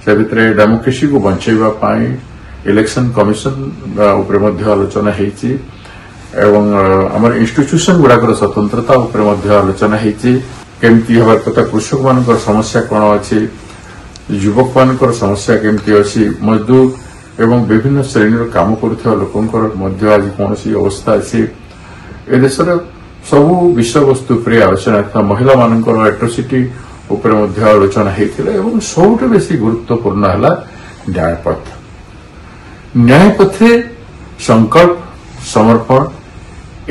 से भितर डेमोक्रेसी को बंचाइबा पाई इलेक्शन कमिशन उपरे मध्य आलोचना हेची एवं हमर इंस्टीट्यूशन गुडाकर स्वतंत्रता उपरे मध्य आलोचना हेची केमती हबार कथा कृषक मानकर समस्या कोन अछि युवक मानकर समस्या केमती अछि मजदूर एवं विभिन्न श्रेणी काम करुवा लोकंकर मध्य आज कौन अवस्था अछि ए देशर सबु विषय वस्तु पर आलोचना था महिला मानकर एट्रोसिटी उपरे मध्य आलोचना हेतिला एवं सबुठ बेसी गुरुत्वपूर्ण हला न्याय पथे संकल्प समर्पण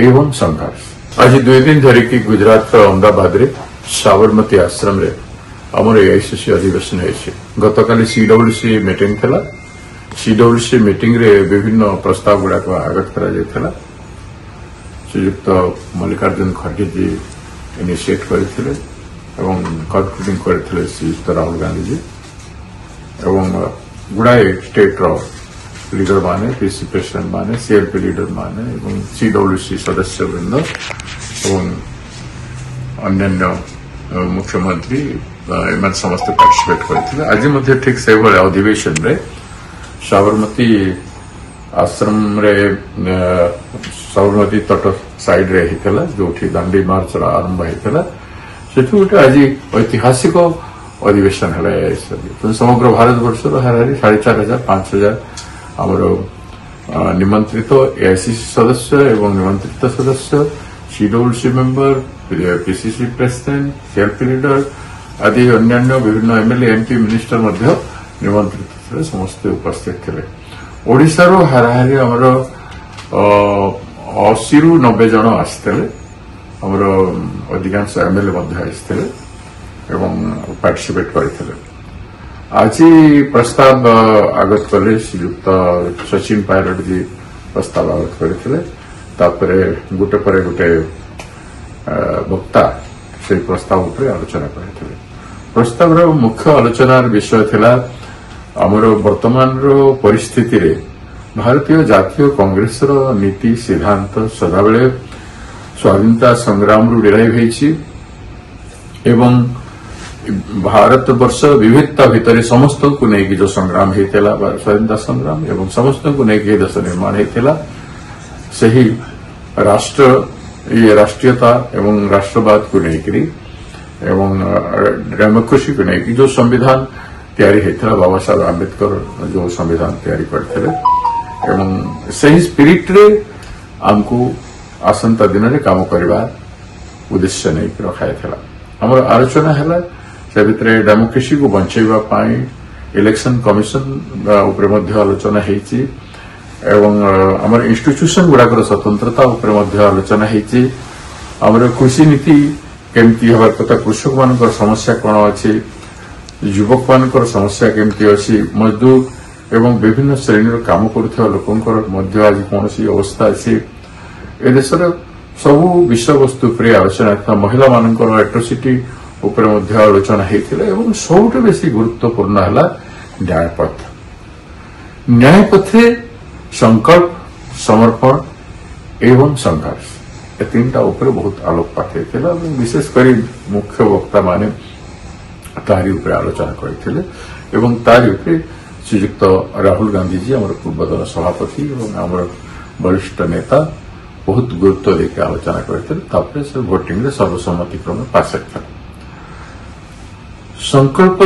एवं संघर्ष आज 2 दिन धरिकी गुजरात अहमदाबाद रे साबरमती आश्रम रे आमर एआईसीसी अधिवेशन है गतकाली सीडब्ल्यूसी मीटिंग थला सीडब्ल्यूसी मीटिंग रे विभिन्न प्रस्ताव गुड़ा आगत करा जायथला श्रीयुक्त मल्लिकार्जुन खड़गे जी इनिशिएट करथिले एवं कंक्लूडिंग करथिले श्रीयुक्त राहुल गांधी जी एवं गुड़ाए स्टेट रो लीडर माने पीसी प्रेसिडेंट माने सीएलपी लीडर माने एवं सीडब्ल्यूसी सदस्य वृंद एवं अन्य मुख्यमंत्री एम समस्त पार्टिसिपेट करथिले आज मध्य ठीक से भले अधिवेशन रे साबरमती आश्रम रे साबरमती तट साइड रे हितला जोठी दांडी मार्च आरंभ हितला सेठु गोटे आज ऐतिहासिक अधिवेशन है तो समग्र भारत वर्ष हाराहारी 4,500 5,000 आमर निमंत्रित एआईसीसी सदस्य एवं निमंत्रित सदस्य CWC member PCC president CLP leader आदि अन्य विभिन्न एमएलए एमपी मिनिस्टर मध्य निमंत्रित थे समस्त उपस्थित थे ओडिशार हाराहारी आमर 80 ରୁ 90 जन आसते आमर अधिकांश एमएलए आसते एवं पार्टिसिपेट करते आज प्रस्ताव आगत कले श्रीयुक्त सचिन पायलट जी प्रस्ताव आगत करते गोटे पर गोटे वक्ता से प्रस्ताव उपर आलोचना करते प्रस्ताव मुख्य आलोचनार विषय थिला आमर वर्तमान परिस्थिति रे भारतीय जातीय कांग्रेस नीति सिद्धांत सदाबेले स्वाधीनता संग्राम डिराइव होईछि एवं भारत वर्ष विविधता भितर समस्त को लेकिन जो संग्राम होता स्वाधीनता संग्राम एवं समस्त को लेकिन देश निर्माण होता सही राष्ट्र ये राष्ट्रीयता एवं राष्ट्रवाद को लेकर एवं डेमोक्रेसी को लेकर जो संविधान तैयारी होता बाबा साहब आंबेडकर जो संविधान तैयारी करते एवं सही स्पिरिट रे आमको आसंता दिन में काम करवा उद्देश्य नहीं रखाई आमर आलोचना है से भितर डेमोक्रेसी को बंचाइबा पाई इलेक्शन कमिशन उपरे मध्य आलोचना हेची एवं हमर इंस्टीट्यूशन गुडाकर स्वतंत्रता उपरे मध्य आलोचना हेची हमर कृषि नीति केमती हबार कथा कृषक मानकर समस्या कोन अछि युवक मानकर समस्या केमती अछि मजदूर एवं विभिन्न श्रेणी काम करुवा लोकंकर मध्य आज कौन अवस्था अछि ए देशर सबु विषय वस्तु पर आलोचना था महिला मानकर एट्रोसिटी उपरे मध्य आलोचना हेतिला एवं सबुठ बेसी गुरुत्वपूर्ण हला न्याय पथे संकल्प समर्पण एवं संघर्ष ए तीनटा उपरे बहुत आलोकपात हेतिला विशेषकर मुख्य वक्ता माने तारी उपरे आलोचना करथिले एवं तारी उपरे श्रीयुक्त राहुल गांधी जी हमर पूर्वतन सभापति एवं हमर वरिष्ठ नेता बहुत गुरुत्व देके आलोचना करते से भोटिंग रे सर्वसम्मति क्रम पास था संकल्प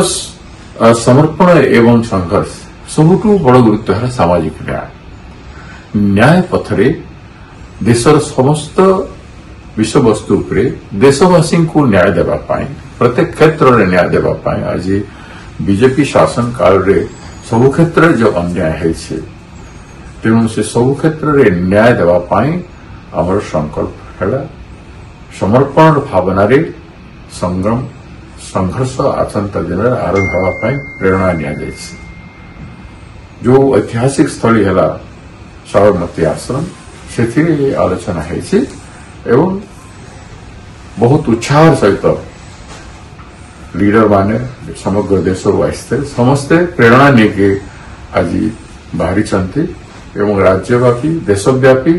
समर्पण एवं संघर्ष सबुठ बड़ गुरुत्व है सामाजिक न्याय पथरे देशर समस्त विषय वस्तु उपरे देशवासी को न्याय देवा पाई प्रत्येक क्षेत्र में न्याय देवा पाई आज बीजेपी शासन काल रे सबु क्षेत्र जो अन्याय है तेणु से सबु क्षेत्र में न्याय देवा पाई आमर संकल्प है समर्पण भावना रे संग्राम संघर्ष आसंता दिन आरंभ होगापाई प्रेरणा नि जो ऐतिहासिक स्थली है साबरमती आश्रम से आलोचना है बहुत उत्साह सहित लीडर माने समग्र देश आसते समस्ते प्रेरणा नहीं आज बाहरी एवं राज्यव्यापी देशव्यापी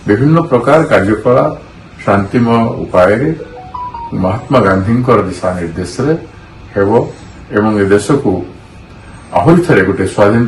विभिन्न प्रकार कार्यकलाप शांतिमय उपाय महात्मा गांधी दिशा निर्देश एवं ए देश को ଆହୁରି ଥରେ ଗୋଟେ ସ୍ୱାଧୀନ